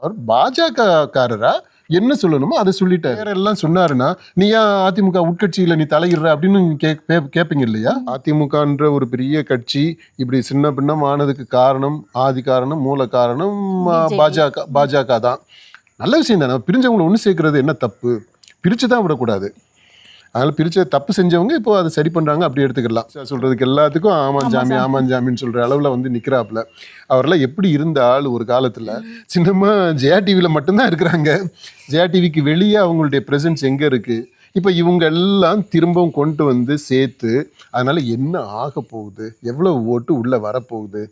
அவர் பாஜக காரரா என்ன சொல்லணுமோ அதை சொல்லிட்டாரு. வேற எல்லாம் சொன்னாருன்னா நீ ஏன் அதிமுக உட்கட்சியில நீ தலையிடுற அப்படின்னு கேட்பீங்க இல்லையா? அதிமுகன்ற ஒரு பெரிய கட்சி இப்படி சின்ன பின்னம் ஆனதுக்கு காரணம், ஆதி காரணம், மூல காரணம் பாஜக தான். நல்ல விஷயம் தானே. பிரிஞ்சவங்களை ஒன்று சேர்க்கறது என்ன தப்பு? பிரிச்சு தான் விடக்கூடாது. அதனால பிரிச்ச தப்பு செஞ்சவங்க இப்போ அதை சரி பண்றாங்க, அப்படி எடுத்துக்கலாம். சொல்றதுக்கு எல்லாத்துக்கும் ஆமாம் ஜாமின்னு சொல்ற அளவுல வந்து நிக்கிறாப்புல. அவரெல்லாம் எப்படி இருந்த ஆள் ஒரு காலத்துல. சின்னமா ஜெயா டிவில மட்டும்தான் இருக்கிறாங்க. ஜெயா டிவிக்கு வெளியே அவங்களுடைய பிரசன்ஸ் எங்க இருக்கு? இப்போ இவங்க எல்லாம் திரும்பவும் கொண்டு வந்து சேர்த்து அதனால என்ன ஆக போகுது, எவ்வளவு ஓட்டு உள்ள வரப்போகுது,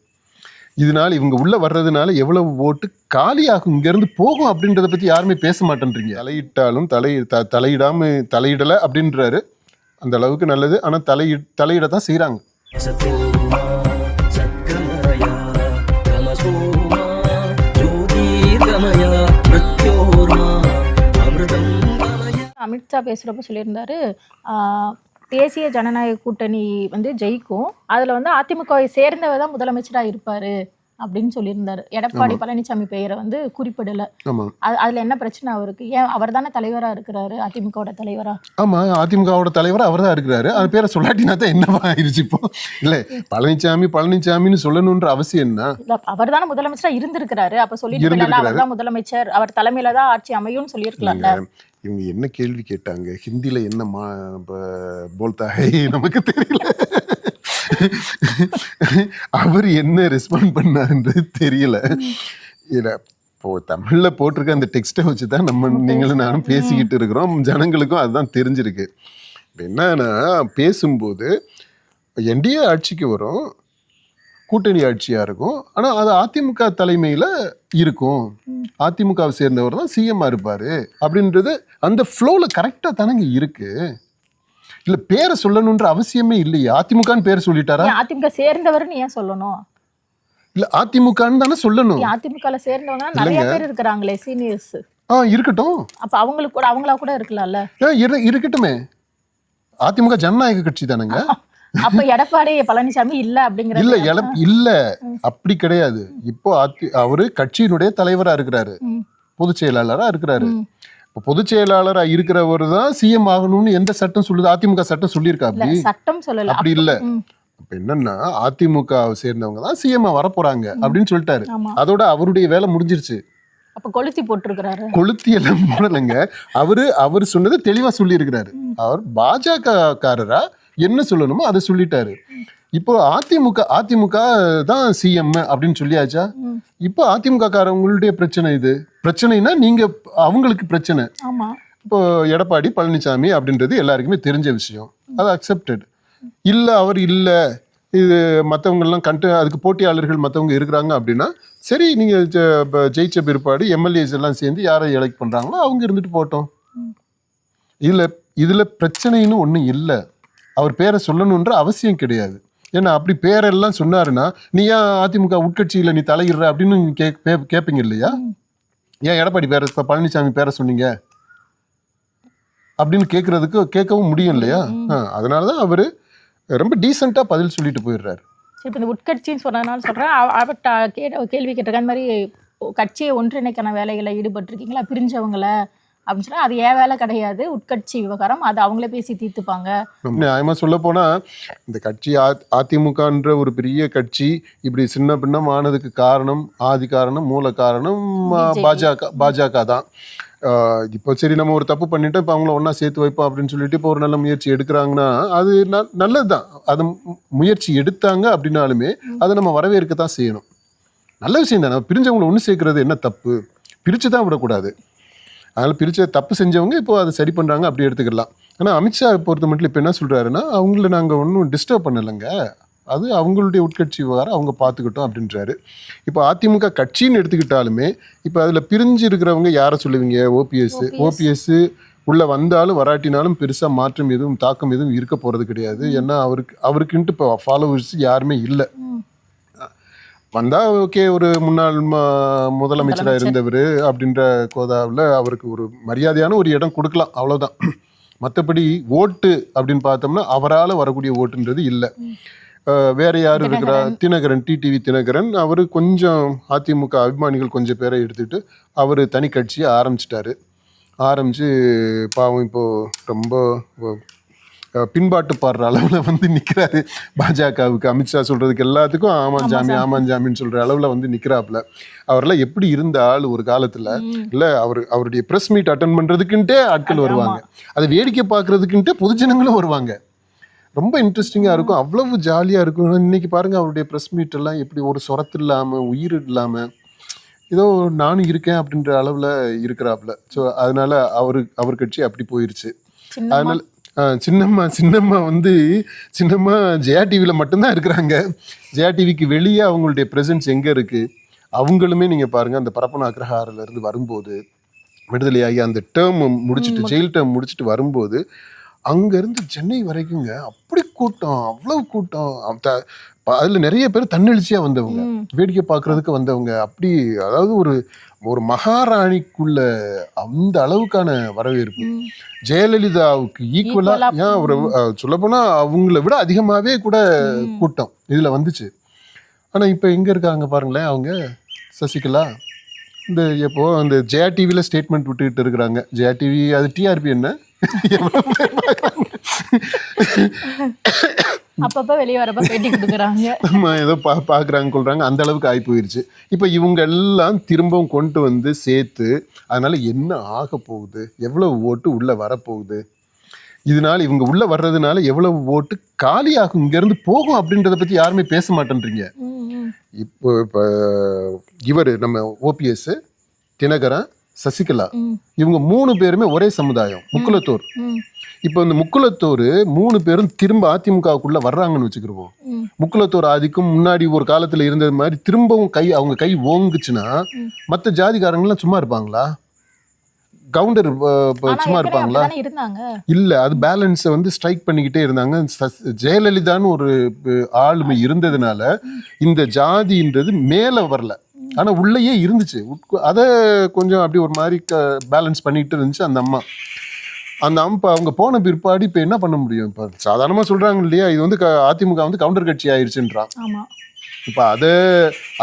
இதனால இவங்க உள்ள வர்றதுனால எவ்வளவு ஓட்டு காலியாகும், இங்க இருந்து போகும் அப்படின்றத பத்தி யாருமே பேச மாட்டேன்றீங்க. தலையிட்டாலும் தலையிடாம தலையிடல அப்படின்றாரு. அந்த அளவுக்கு நல்லது. ஆனா தலையிட தான் செய்யறாங்க. அமித்ஷா பேசுறப்ப சொல்லியிருந்தாரு, தேசிய ஜனநாயக கூட்டணி வந்து ஜெயிக்கும், அதுல வந்து அதிமுகவை சேர்ந்தவர் தான் முதலமைச்சரா இருப்பாரு அப்படின்னு சொல்லியிருந்தாரு. எடப்பாடி பழனிசாமி பெயரை வந்து குறிப்பிடல. அதுல என்ன பிரச்சனை அவருக்கு? ஏன் அவர் தானே தலைவரா இருக்கிறாரு, அதிமுகவோட தலைவரா? ஆமா, அதிமுகவோட தலைவரா அவர் தான் இருக்கிறாரு. அது பேரை சொல்லாட்டினா தான் என்னவா ஆயிடுச்சு இப்போ? இல்ல பழனிசாமின்னு சொல்லணும்ன்ற அவசியம் என்ன? அவர் தானே முதலமைச்சரா இருந்திருக்கிறாரு. அப்ப சொல்லிட்டு அவர் தான் முதலமைச்சர், அவர் தலைமையில தான் ஆட்சி அமையும் சொல்லியிருக்கலாம்ல. இவங்க என்ன கேள்வி கேட்டாங்க, ஹிந்தில என்ன போல்தா ஹை நமக்கு தெரியல. அவர் என்ன ரெஸ்பாண்ட் பண்ணாருன்றது தெரியல. இப்போ தமிழ்ல போட்டிருக்க அந்த டெக்ஸ்ட்டை வச்சுதான் நீங்களும் நானும் பேசிக்கிட்டு இருக்கிறோம். ஜனங்களுக்கும் அதுதான் தெரிஞ்சிருக்கு. என்னன்னா, பேசும்போது என்டிஏ ஆட்சிக்கு வரும், கூட்டணி ஆட்சியா இருக்கும், ஆனா அது அதிமுக தலைமையில இருக்கும், அதிமுகவை சேர்ந்தவர் தான் சிஎம் இருப்பாரு அப்படின்றது அந்த ஃப்ளோல கரெக்டா தானங்க இருக்கு. இல்ல பேரை சொல்லணும்ன்ற அவசியமே இல்லையா? அதிமுகன்னு பேர் சொல்லிட்டாரா? அதிமுக சேர்ந்தவர்னு ஏன் சொல்லணும்? இல்ல அதிமுகன்னு தானே சொல்லணும். அதிமுகல சேர்ந்தவங்க நிறைய பேர் இருக்காங்களே, சீனியர்ஸ். இருக்கட்டும். அப்ப அவங்களுக்கு கூட அவங்களா கூட இருக்கலாம்ல. இருக்கட்டுமே. அதிமுக ஜனநாயக கட்சி தானங்க. அப்ப எடப்பாடி பழனிசாமி இல்ல அப்படிங்கிற இல்ல அப்படி கிடையாது. இப்போ அவரு கட்சியினுடைய தலைவரா இருக்கிறாரு, பொதுச் செயலாளரா இருக்கிறாரு. பொதுச் செயலாளரா இருக்கிறவர் தான் சிஎம் ஆகணும்னு எந்த சட்டம் சொல்லுது? அதிமுக சட்டம் சொல்லியிருக்கா? சட்டம் சொல்லல. அப்படி இல்ல. அப்ப என்னன்னா, அதிமுக சேர்ந்தவங்க தான் சிஎம் வரப்போறாங்க அப்படின்னு சொல்லிட்டாரு. அதோட அவருடைய வேலை முடிஞ்சிருச்சு. அப்ப கொளுத்தி போட்டிருக்கிறாரு. கொளுத்தி எல்லாம் போடலைங்க. அவரு சொன்னது தெளிவா சொல்லி இருக்கிறாரு. அவர் பாஜக காரரா என்ன சொல்லணுமோ அதை சொல்லிட்டாரு. இப்போ அதிமுக தான் சிஎம் அப்படின்னு சொல்லியாச்சா? இப்போ அதிமுக காரவங்களுடைய பிரச்சனை இது. பிரச்சனைனா நீங்க அவங்களுக்கு பிரச்சனை. இப்போ எடப்பாடி பழனிசாமி அப்படின்றது எல்லாருக்குமே தெரிஞ்ச விஷயம், அது அக்செப்டட். இல்ல அவர் இல்ல, இது மற்றவங்கெல்லாம் அதுக்கு போட்டியாளர்கள் மற்றவங்க இருக்கிறாங்க அப்படின்னா சரி, நீங்க ஜெயிச்ச பிற்பாடு எம்எல்ஏஸ் எல்லாம் சேர்ந்து யாரை எலெக்ட் பண்றாங்களோ அவங்க இருந்துட்டு போட்டோம். இதுல பிரச்சனைன்னு ஒன்றும் இல்லை. அவர் பேரை சொல்லணுன்ற அவசியம் கிடையாது. ஏன்னா அப்படி பேரெல்லாம் சொன்னாருன்னா நீ ஏன் அதிமுக உட்கட்சியில நீ தலையிடுற அப்படின்னு கேட்பீங்க இல்லையா? ஏன் எடப்பாடி பேரை பழனிசாமி பேரை சொன்னீங்க அப்படின்னு கேட்கவும் முடியும் இல்லையா? அதனாலதான் அவரு ரொம்ப டீசெண்டா பதில் சொல்லிட்டு போயிடுறாரு. இப்போ இந்த உட்கட்சின்னு சொன்னதுனால சொல்றேன், அவர்கிட்ட கேள்வி கேட்டிருக்க அந்த மாதிரி கட்சியை ஒன்றிணைக்கான வேலைகளை ஈடுபட்டிருக்கீங்களா பிரிஞ்சவங்களை அப்படின்னு சொன்னா அது ஏன் வேலை கிடையாது, உட்கட்சி விவகாரம், அது அவங்களே பேசி தீர்த்துப்பாங்க. நியாயமா சொல்ல போனா இந்த கட்சி அதிமுகன்ற ஒரு பெரிய கட்சி இப்படி சின்ன பின்னம் ஆனதுக்கு காரணம், ஆதி காரணம், மூல காரணம் பாஜக தான். இப்போ சரி, நம்ம ஒரு தப்பு பண்ணிட்டோம், இப்போ அவங்கள ஒன்னா சேர்த்து வைப்போம் அப்படின்னு சொல்லிட்டு இப்போ ஒரு நல்ல முயற்சி எடுக்கிறாங்கன்னா அது நல்லதுதான். அது முயற்சி எடுத்தாங்க அப்படின்னாலுமே அதை நம்ம வரவேற்கத்தான் செய்யணும். நல்ல விஷயம் தானே. பிரிஞ்சவங்களை ஒன்று சேர்க்கறது என்ன தப்பு? பிரிச்சு தான் விடக்கூடாது. அதனால பிரிச்ச தப்பு செஞ்சவங்க இப்போ அதை சரி பண்றாங்க, அப்படி எடுத்துக்கலாம். ஆனா அமித்ஷா பொறுத்த மட்டும் இப்போ என்ன சொல்றாருன்னா, அவங்கள நாங்க ஒன்றும் டிஸ்டர்ப் பண்ணலைங்க, அது அவங்களுடைய உட்கட்சி விவகாரம், அவங்க பார்த்துக்கிட்டோம் அப்படின்றாரு. இப்போ அதிமுக கட்சின்னு எடுத்துக்கிட்டாலுமே இப்போ அதில் பிரிஞ்சு இருக்கிறவங்க யாரை சொல்லுவீங்க? ஓபிஎஸ் உள்ள வந்தாலும் வராட்டினாலும் பெருசாக மாற்றம் எதுவும் தாக்கம் எதுவும் இருக்க போகிறது கிடையாது. ஏன்னா அவருக்குன்ட்டு இப்போ ஃபாலோவர்ஸ் யாருமே இல்லை. வந்தா ஓகே, ஒரு முன்னாள் முதலமைச்சராக இருந்தவர் அப்படின்ற கோதாவில் அவருக்கு ஒரு மரியாதையான ஒரு இடம் கொடுக்கலாம், அவ்வளோதான். மற்றபடி ஓட்டு அப்படின்னு பார்த்தோம்னா அவரால் வரக்கூடிய ஓட்டுன்றது இல்லை. வேற யார் இருக்கிறா, தினகரன், டிடிவி தினகரன். அவர் கொஞ்சம் அதிமுக அபிமானிகள் கொஞ்சம் பேரை எடுத்துட்டு அவர் தனி கட்சியை ஆரம்பிச்சு பாவம் இப்போ ரொம்ப பின்பாட்டு பாடுற அளவில் வந்து நிற்கிறாரு. பாஜகவுக்கு அமித்ஷா சொல்றதுக்கு எல்லாத்துக்கும் ஆமாஞ்சாமின்னு சொல்ற அளவில் வந்து நிற்கிறாப்புல. அவரெல்லாம் எப்படி இருந்த ஆள் ஒரு காலத்துல இல்லை, அவருடைய ப்ரெஸ் மீட் அட்டன் பண்றதுக்குன்ட்டே ஆட்கள் வருவாங்க, அதை வேடிக்கை பார்க்கறதுக்குன்ட்டே பொதுஜனங்களும் வருவாங்க. ரொம்ப இன்ட்ரெஸ்டிங்காக இருக்கும், அவ்வளவு ஜாலியாக இருக்கும். இன்னைக்கு பாருங்க அவருடைய ப்ரெஸ் மீட் எல்லாம் எப்படி ஒரு சொரத்து இல்லாமல் உயிர் இல்லாமல் ஏதோ நானும் இருக்கேன் அப்படின்ற அளவில் இருக்கிறாப்புல. ஸோ அதனால அவர் கட்சி அப்படி போயிருச்சு. அதனால சின்னம்மா வந்து ஜெயா டிவியில் மட்டும்தான் இருக்கிறாங்க. ஜெயா டிவிக்கு வெளியே அவங்களுடைய ப்ரெசன்ஸ் எங்கே இருக்குது? அவங்களுமே நீங்கள் பாருங்கள், அந்த பரப்பன அக்ரஹாரிலேருந்து வரும்போது விடுதலையாகி அந்த டேர்ம் முடிச்சுட்டு ஜெயில் டேர்ம் முடிச்சுட்டு வரும்போது அங்கேருந்து சென்னை வரைக்குங்க அப்படி கூட்டம், அவ்வளவு கூட்டம். அதில் நிறைய பேர் தன்னெழுச்சியாக வந்தவங்க, வேடிக்கை பார்க்குறதுக்கு வந்தவங்க. அப்படி அதாவது ஒரு மகாராணிக்குள்ள அந்த அளவுக்கான வரவேற்பு. ஜெயலலிதாவுக்கு ஈக்குவலா ஒரு சொல்லப்போனா அவங்கள விட அதிகமாகவே கூட கூட்டம் இதில் வந்துச்சு. ஆனால் இப்போ எங்கே இருக்காங்க பாருங்களேன் அவங்க சசிகலா. எப்போ அந்த ஜெயா டிவியில் ஸ்டேட்மெண்ட் விட்டுக்கிட்டு இருக்கிறாங்க. ஜெயா டிவி அது டிஆர்பி என்ன அப்பப்ப வெளியே வரப்ப பேட்டி கொடுக்குறாங்க. நம்ம ஏதோ பார்க்குறாங்க கொள்றாங்க, அந்த அளவுக்கு ஆகி போயிடுச்சு. இப்போ இவங்க எல்லாம் திரும்பவும் கொண்டு வந்து சேர்த்து அதனால என்ன ஆக போகுது, எவ்வளவு ஓட்டு உள்ள வரப்போகுது, இதனால இவங்க உள்ள வர்றதுனால எவ்வளவு ஓட்டு காலியாகும், இங்கேருந்து போகும் அப்படின்றத பற்றி யாருமே பேச மாட்டேன்றீங்க. இப்போ இவர் நம்ம ஓபிஎஸ், தினகரன், சசிகலா இவங்க 3 பேருமே ஒரே சமுதாயம், முக்குலத்தோர். இப்போ இந்த முக்குலத்தோர் 3 பேரும் திரும்ப அதிமுகவுக்குள்ள வர்றாங்கன்னு வச்சுக்கிருவோம். முக்குலத்தோர் ஆதிக்கும் முன்னாடி ஒரு காலத்துல இருந்தது மாதிரி திரும்பவும் அவங்க கை ஓங்குச்சுன்னா மற்ற ஜாதிகாரங்களாம் சும்மா இருப்பாங்களா? கவுண்டர் சும்மா இருப்பாங்களா? இல்ல, அது பேலன்ஸை வந்து ஸ்ட்ரைக் பண்ணிக்கிட்டே இருந்தாங்க. ஜெயலலிதான்னு ஒரு ஆளுமை இருந்ததுனால இந்த ஜாதின்றது மேல வரல, ஆனா உள்ளேயே இருந்துச்சு. அதை கொஞ்சம் அப்படி ஒரு மாதிரி பேலன்ஸ் பண்ணிட்டு இருந்துச்சு அந்த அம்மா. அவங்க போன பிற்பாடு இப்போ என்ன பண்ண முடியும்? இப்போ சாதாரணமாக சொல்கிறாங்க இல்லையா, இது வந்து அதிமுக வந்து கவுண்டர் கட்சி ஆயிடுச்சுன்றான். இப்போ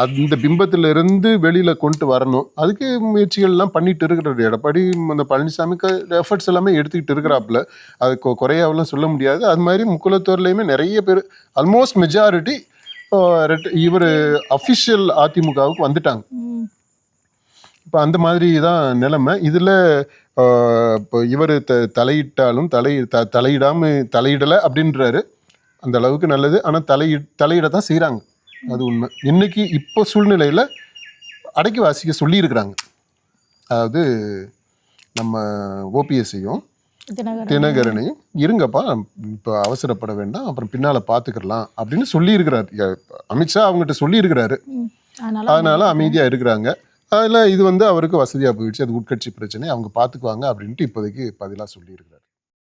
அந்த பிம்பத்தில் இருந்து வெளியில் கொண்டு வரணும், அதுக்கு முயற்சிகள்லாம் பண்ணிட்டு இருக்கிறாரு எடப்பாடி. அந்த பழனிசாமிக்கு எஃபர்ட்ஸ் எல்லாமே எடுத்துக்கிட்டு இருக்கிறாப்புல, அது குறையாவெல்லாம் சொல்ல முடியாது. அது மாதிரி முக்குலத்தோர்லேயுமே நிறைய பேர், ஆல்மோஸ்ட் மெஜாரிட்டி இவர் அஃபிஷியல் அதிமுகவுக்கு வந்துட்டாங்க. இப்போ அந்த மாதிரி தான் நிலைமை. இதில் இப்போ இவர் தலையிட்டாலும் தலையிடலை அப்படின்றாரு, அந்த அளவுக்கு நல்லது. ஆனால் தலையிட தான் செய்கிறாங்க, அது உண்மை. இன்னைக்கு இப்போ சூழ்நிலையில் அடக்கி வாசிக்க சொல்லியிருக்கிறாங்க. அதாவது நம்ம ஓபிஎஸ்ஸையும் தினகரனையும் இருங்கப்பா, இப்போ அவசரப்பட வேண்டாம், அப்புறம் பின்னால் பார்த்துக்கலாம் அப்படின்னு சொல்லியிருக்கிறாரு அமித்ஷா. அவங்ககிட்ட சொல்லியிருக்கிறாரு, அதனால அமைதியாக இருக்கிறாங்க. அதில் இது வந்து அவருக்கு வசதியாக போயிடுச்சு, அது உட்கட்சி பிரச்சனை, அவங்க பார்த்துக்குவாங்க அப்படின்ட்டு இப்போதைக்கு பதிலாக சொல்லியிருக்கிறார்.